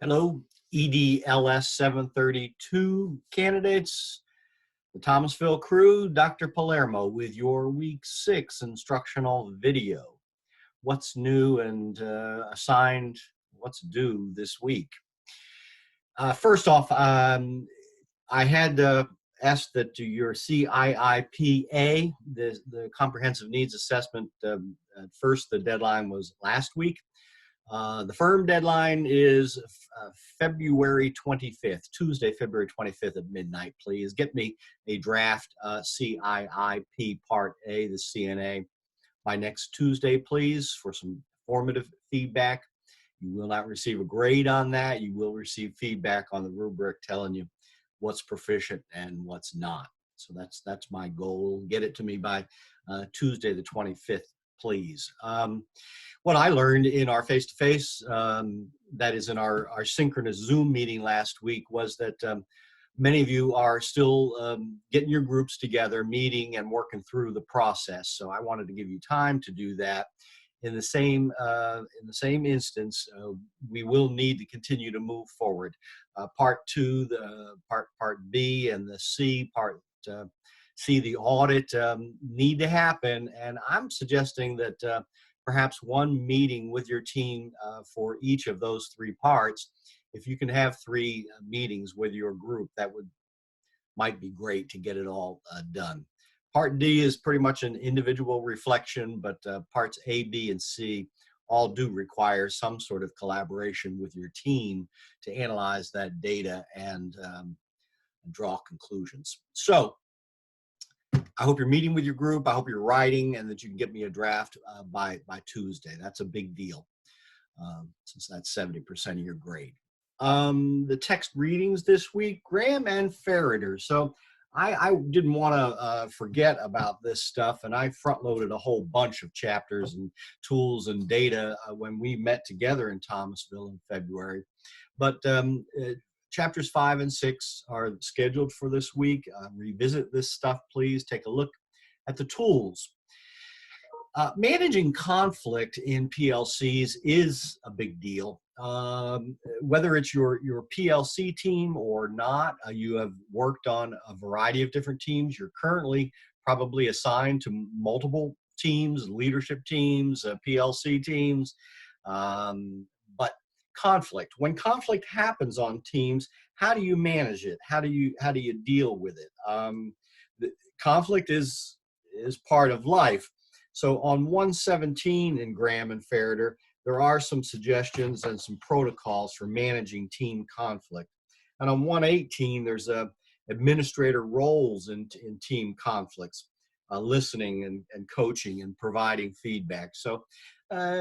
Hello, EDLS 732 candidates, the Thomasville crew, Dr. Palermo with your Week 6 instructional video. What's new and assigned, what's due this week? First off, I had asked that your CIIPA, the Comprehensive Needs Assessment, at first the deadline was last week. The firm deadline is February 25th, Tuesday, February 25th at midnight. Please get me a draft CIIP Part A, the CNA, by next Tuesday, please, for some formative feedback. You will not receive a grade on that. You will receive feedback on the rubric telling you what's proficient and what's not. So that's my goal. Get it to me by Tuesday the 25th, please. What I learned in our face-to-face, that is in our synchronous Zoom meeting last week, was that many of you are still getting your groups together, meeting and working through the process. So I wanted to give you time to do that. In the same instance, we will need to continue to move forward. Part 2, the part B, and the C part C, the audit, need to happen. And I'm suggesting that perhaps one meeting with your team for each of those 3 parts. If you can have 3 meetings with your group, that might be great to get it all done. Part D is pretty much an individual reflection, but parts A, B, and C all do require some sort of collaboration with your team to analyze that data and draw conclusions. So I hope you're meeting with your group. I hope you're writing and that you can get me a draft by Tuesday. That's a big deal since that's 70% of your grade. The text readings this week, Graham and Ferreter. So I didn't want to forget about this stuff, and I front-loaded a whole bunch of chapters and tools and data when we met together in Thomasville in February. But chapters 5 and 6 are scheduled for this week. Revisit this stuff, please. Take a look at the tools. Managing conflict in PLCs is a big deal. Whether it's your PLC team or not, you have worked on a variety of different teams. You're currently probably assigned to multiple teams, leadership teams, PLC teams. But conflict, when conflict happens on teams, how do you manage it? How do you deal with it? The conflict is part of life. So on 117 in Graham and Ferreter, there are some suggestions and some protocols for managing team conflict. And on 118, there's administrator roles in team conflicts, listening and coaching and providing feedback. So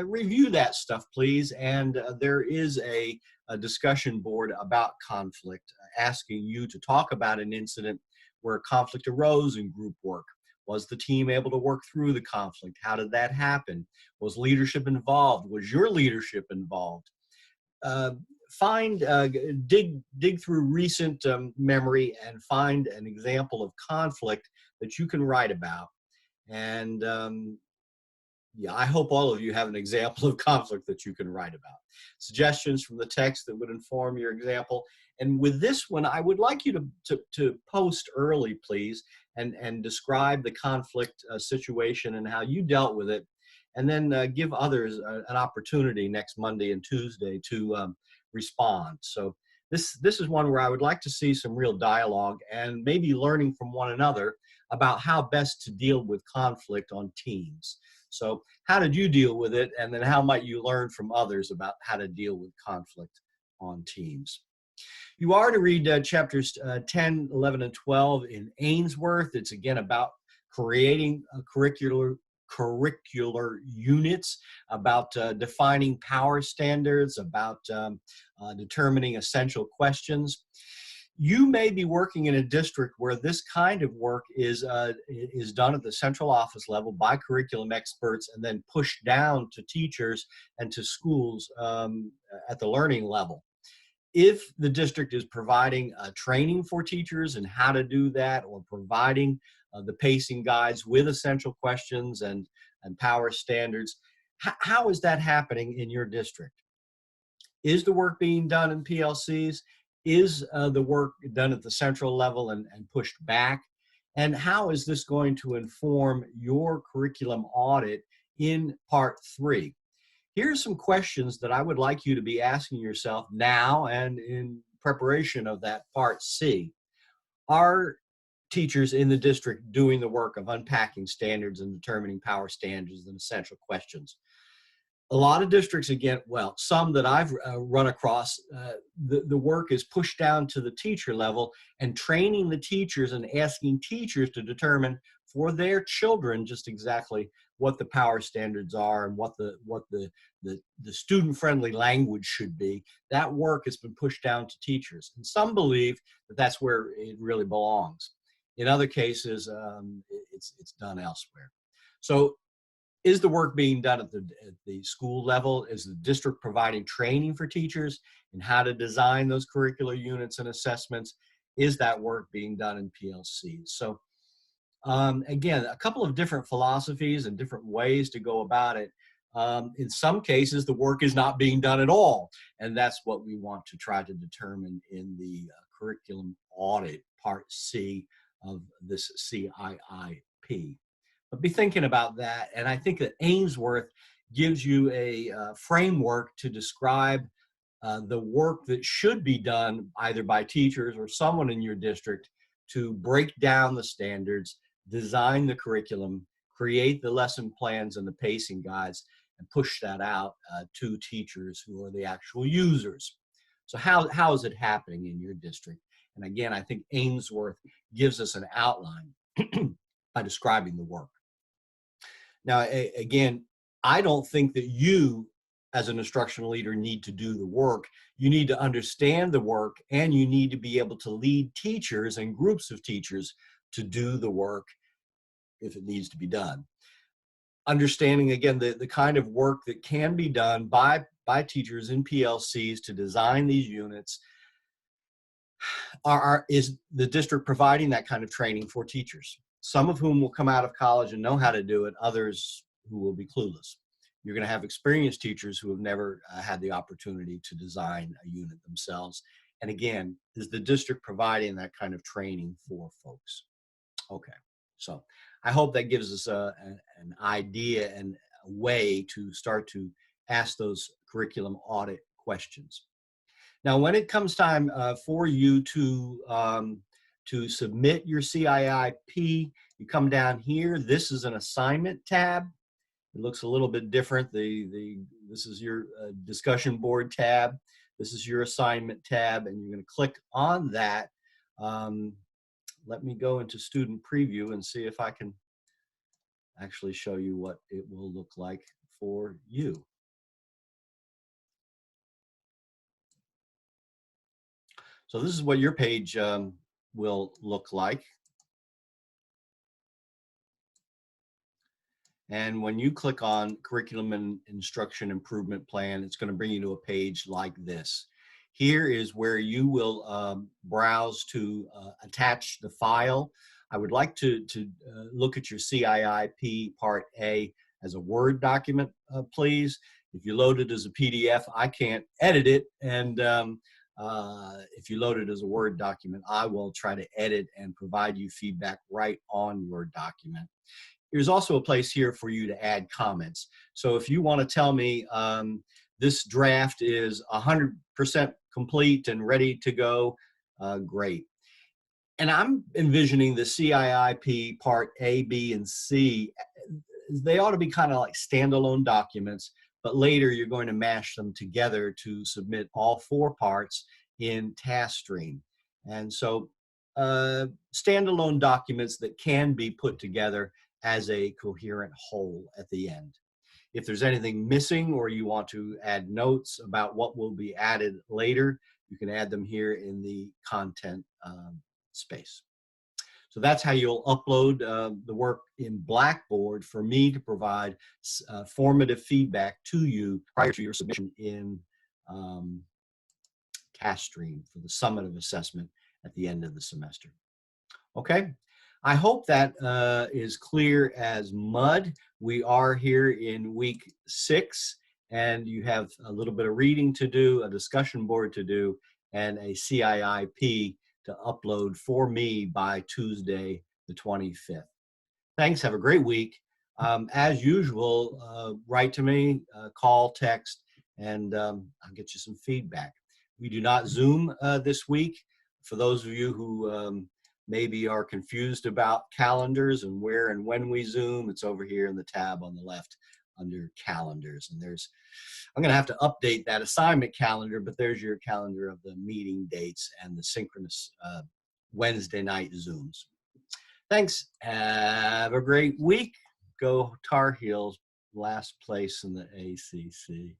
review that stuff, please. And there is a discussion board about conflict, asking you to talk about an incident where conflict arose in group work. Was the team able to work through the conflict? How did that happen? Was leadership involved? Was your leadership involved? Dig through recent memory and find an example of conflict that you can write about. And yeah, I hope all of you have an example of conflict that you can write about. Suggestions from the text that would inform your example. And with this one, I would like you to post early, please, and describe the conflict situation and how you dealt with it, and then give others an opportunity next Monday and Tuesday to respond. So this is one where I would like to see some real dialogue and maybe learning from one another about how best to deal with conflict on teams. So how did you deal with it? And then how might you learn from others about how to deal with conflict on teams? You are to read chapters 10, 11, and 12 in Ainsworth. It's again about creating curricular units, about defining power standards, about determining essential questions. You may be working in a district where this kind of work is done at the central office level by curriculum experts and then pushed down to teachers and to schools at the learning level. If the district is providing training for teachers and how to do that, or providing the pacing guides with essential questions and power standards, how is that happening in your district? Is the work being done in PLCs? Is the work done at the central level and pushed back? And how is this going to inform your curriculum audit in part 3? Here's some questions that I would like you to be asking yourself now and in preparation of that part C. Are teachers in the district doing the work of unpacking standards and determining power standards and essential questions? A lot of districts, again, well, some that I've run across, the work is pushed down to the teacher level and training the teachers and asking teachers to determine for their children just exactly what the power standards are and what the student-friendly language should be. That work has been pushed down to teachers. And some believe that that's where it really belongs. In other cases, it's done elsewhere. So is the work being done at the school level? Is the district providing training for teachers in how to design those curricular units and assessments? Is that work being done in PLCs? So again, a couple of different philosophies and different ways to go about it. In some cases, the work is not being done at all. And that's what we want to try to determine in the curriculum audit, part C of this CIIP. But be thinking about that. And I think that Ainsworth gives you a framework to describe the work that should be done either by teachers or someone in your district to break down the standards, design the curriculum, create the lesson plans and the pacing guides, and push that out to teachers who are the actual users. So how is it happening in your district? And again, I think Ainsworth gives us an outline by describing the work. Now, again, I don't think that you as an instructional leader need to do the work. You need to understand the work, and you need to be able to lead teachers and groups of teachers to do the work if it needs to be done. Understanding, again, the kind of work that can be done by teachers in PLCs to design these units. Is the district providing that kind of training for teachers? Some of whom will come out of college and know how to do it, others who will be clueless. You're going to have experienced teachers who have never had the opportunity to design a unit themselves. And again, is the district providing that kind of training for folks? Okay, so I hope that gives us an idea and a way to start to ask those curriculum audit questions. Now, when it comes time for you to submit your CIIP, you come down here. This is an assignment tab. It looks a little bit different. This is your discussion board tab. This is your assignment tab, and you're going to click on that. Let me go into student preview and see if I can actually show you what it will look like for you. So this is what your page will look like. And when you click on Curriculum and Instruction Improvement Plan, it's going to bring you to a page like this. Here is where you will browse to attach the file. I would like to look at your CIIP Part A as a Word document, please. If you load it as a PDF, I can't edit it. And if you load it as a Word document, I will try to edit and provide you feedback right on your document. There's also a place here for you to add comments. So if you want to tell me this draft is 100% complete and ready to go, great. And I'm envisioning the CIIP Part A, B, and C. They ought to be kind of like standalone documents, but later you're going to mash them together to submit all 4 parts in TaskStream. And so standalone documents that can be put together as a coherent whole at the end. If there's anything missing or you want to add notes about what will be added later, you can add them here in the content space. So that's how you'll upload the work in Blackboard for me to provide formative feedback to you prior to your submission in TaskStream for the summative assessment at the end of the semester. Okay. I hope that is clear as mud. We are here in week 6, and you have a little bit of reading to do, a discussion board to do, and a CIIP to upload for me by Tuesday, the 25th. Thanks. Have a great week. As usual, write to me, call, text, and I'll get you some feedback. We do not Zoom this week. For those of you who maybe are confused about calendars and where and when we Zoom, it's over here in the tab on the left under calendars. And I'm going to have to update that assignment calendar, but there's your calendar of the meeting dates and the synchronous Wednesday night Zooms. Thanks. Have a great week. Go Tar Heels, last place in the ACC.